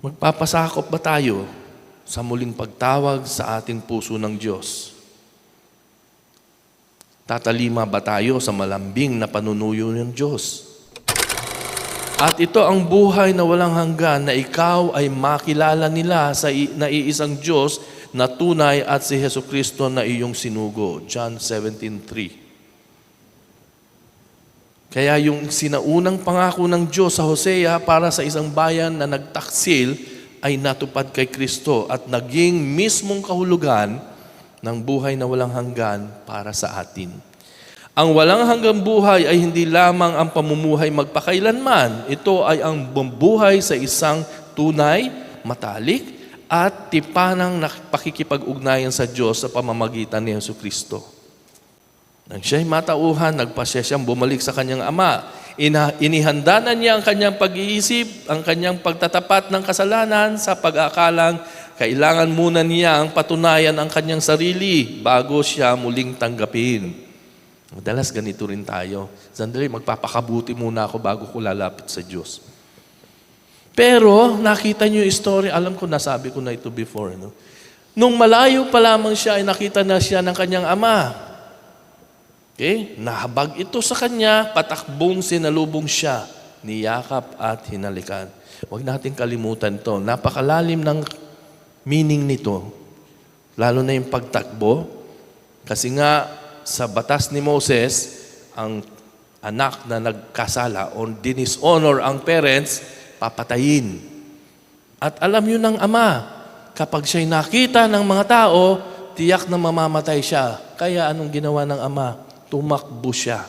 Magpapasakop ba tayo sa muling pagtawag sa ating puso ng Diyos? Tatalima ba tayo sa malambing na panunuyo ng Diyos? At ito ang buhay na walang hanggan na ikaw ay makilala nila sa naiisang Diyos na tunay at si Jesucristo na iyong sinugo. John 17:3. Kaya yung sinaunang pangako ng Diyos sa Hosea para sa isang bayan na nagtaksil ay natupad kay Kristo at naging mismong kahulugan ng buhay na walang hanggan para sa atin. Ang walang hanggang buhay ay hindi lamang ang pamumuhay magpakailanman. Ito ay ang buhay sa isang tunay, matalik, at tipanang pakikipag-ugnayan sa Diyos sa pamamagitan ni Jesucristo. Nang siya'y matauhan, nagpasya siyang bumalik sa kanyang ama. Inihanda na niya ang kanyang pag-iisip, ang kanyang pagtatapat ng kasalanan sa pag-aakalang kailangan muna niya ang patunayan ang kanyang sarili bago siya muling tanggapin. Madalas ganito rin tayo. Sandali, magpapakabuti muna ako bago ko lalapit sa Diyos. Pero nakita niyo yung story, alam ko, nasabi ko na ito before. No? Nung malayo pa lamang siya, ay nakita na siya ng kanyang ama. Okay? Nahabag ito sa kanya, patakbong sinalubong siya, niyakap at hinalikan. Huwag natin kalimutan to. Napakalalim ng meaning nito. Lalo na yung pagtakbo. Kasi nga, sa batas ni Moses, ang anak na nagkasala o dishonor ang parents, papatayin. At alam yun ng ama, kapag siya'y nakita ng mga tao, tiyak na mamamatay siya. Kaya anong ginawa ng ama? Tumakbo siya.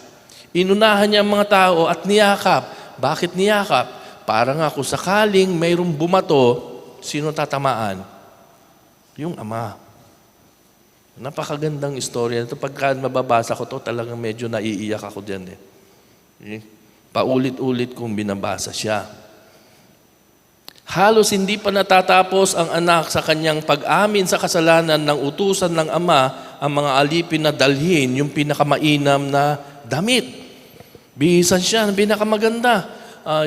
Inunahan niya ang mga tao at niyakap. Bakit niyakap? Para nga kung sakaling mayroong bumato, sino tatamaan? Yung ama. Napakagandang istorya. Ito pagka mababasa ko to, talagang medyo naiiyak ako dyan. Paulit-ulit kong binabasa siya. Halos hindi pa natatapos ang anak sa kanyang pag-amin sa kasalanan ng utusan ng ama ang mga alipin na dalhin yung pinakamainam na damit. Bihisan siya ng pinakamaganda.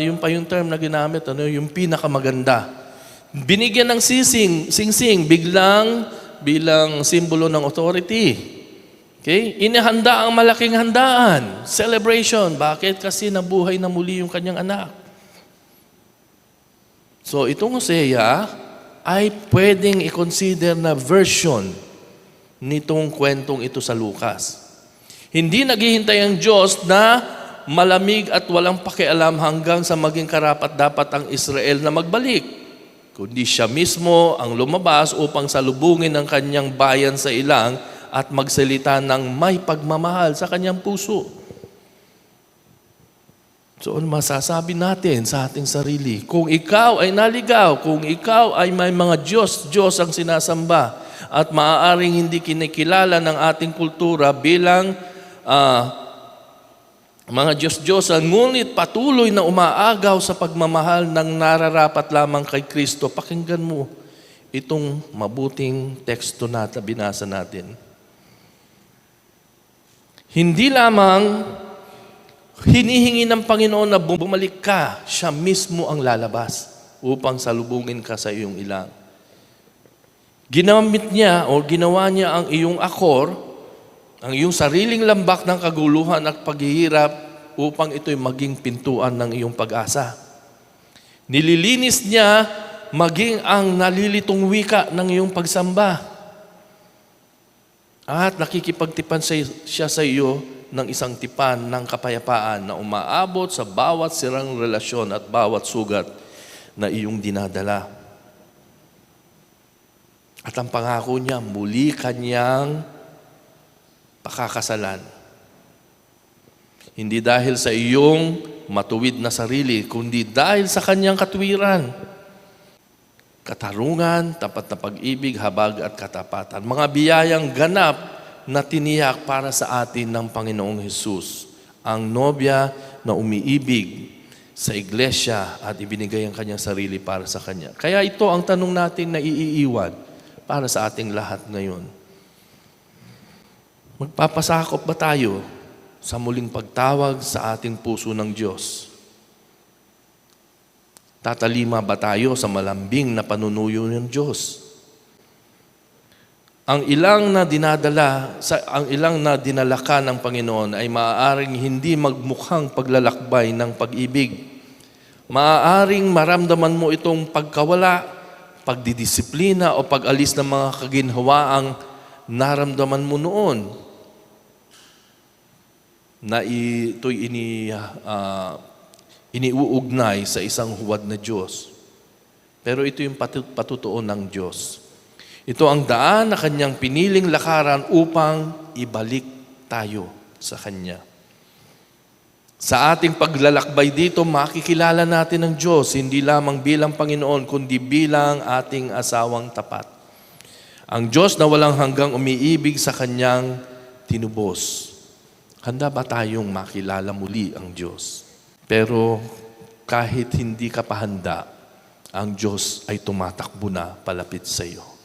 Yung pa yung term na ginamit, yung pinakamaganda. Binigyan ng sing-sing, bilang simbolo ng authority. Okay? Inihanda ang malaking handaan. Celebration. Bakit? Kasi nabuhay na muli yung kanyang anak. So itong Hosea ay pwedeng i-consider na version nitong kwentong ito sa Lucas. Hindi naghihintay ang Diyos na malamig at walang pakialam hanggang sa maging karapat-dapat ang Israel na magbalik. Kundi siya mismo ang lumabas upang salubungin ang kanyang bayan sa ilang at magsalita ng may pagmamahal sa kanyang puso. So, ano masasabi natin sa ating sarili? Kung ikaw ay naligaw, kung ikaw ay may mga Diyos ang sinasamba, at maaaring hindi kinikilala ng ating kultura bilang mga Diyos-Diyosan, ngunit patuloy na umaagaw sa pagmamahal ng nararapat lamang kay Kristo, pakinggan mo itong mabuting teksto na binasa natin. Hindi lamang hinihingi ng Panginoon na bumalik ka, siya mismo ang lalabas upang salubungin ka sa iyong ilang. Ginamit niya o ginawa niya ang iyong akor, ang iyong sariling lambak ng kaguluhan at paghihirap upang ito'y maging pintuan ng iyong pag-asa. Nililinis niya maging ang nalilitong wika ng iyong pagsamba. At nakikipagtipan siya sa iyo ng isang tipan ng kapayapaan na umaabot sa bawat sirang relasyon at bawat sugat na iyong dinadala. At ang pangako niya, muli kanyang pakakasalan. Hindi dahil sa iyong matuwid na sarili, kundi dahil sa kanyang katwiran, katarungan, tapat na pag-ibig, habag at katapatan. Mga biyayang ganap na tiniyak para sa atin ng Panginoong Hesus, ang nobya na umiibig sa iglesia at ibinigay ang kanyang sarili para sa kanya. Kaya ito ang tanong natin na iiwan para sa ating lahat ngayon. Magpapasakop ba tayo sa muling pagtawag sa ating puso ng Diyos? Tatalima ba tayo sa malambing na panunuyo ng Diyos? Ang ilang na dinala ka ng Panginoon ay maaaring hindi magmukhang paglalakbay ng pag-ibig. Maaaring maramdaman mo itong pagkawala, pagdidisiplina o pag-alis ng mga kaginhawaang naramdaman mo noon. Na ito'y iniuugnay sa isang huwad na Diyos. Pero ito yung patutuon ng Diyos. Ito ang daan na Kanyang piniling lakaran upang ibalik tayo sa Kanya. Sa ating paglalakbay dito, makikilala natin ang Diyos, hindi lamang bilang Panginoon, kundi bilang ating asawang tapat. Ang Diyos na walang hanggang umiibig sa Kanyang tinubos. Handa ba tayong makilala muli ang Diyos? Pero kahit hindi ka pa handa, ang Diyos ay tumatakbo na palapit sa iyo.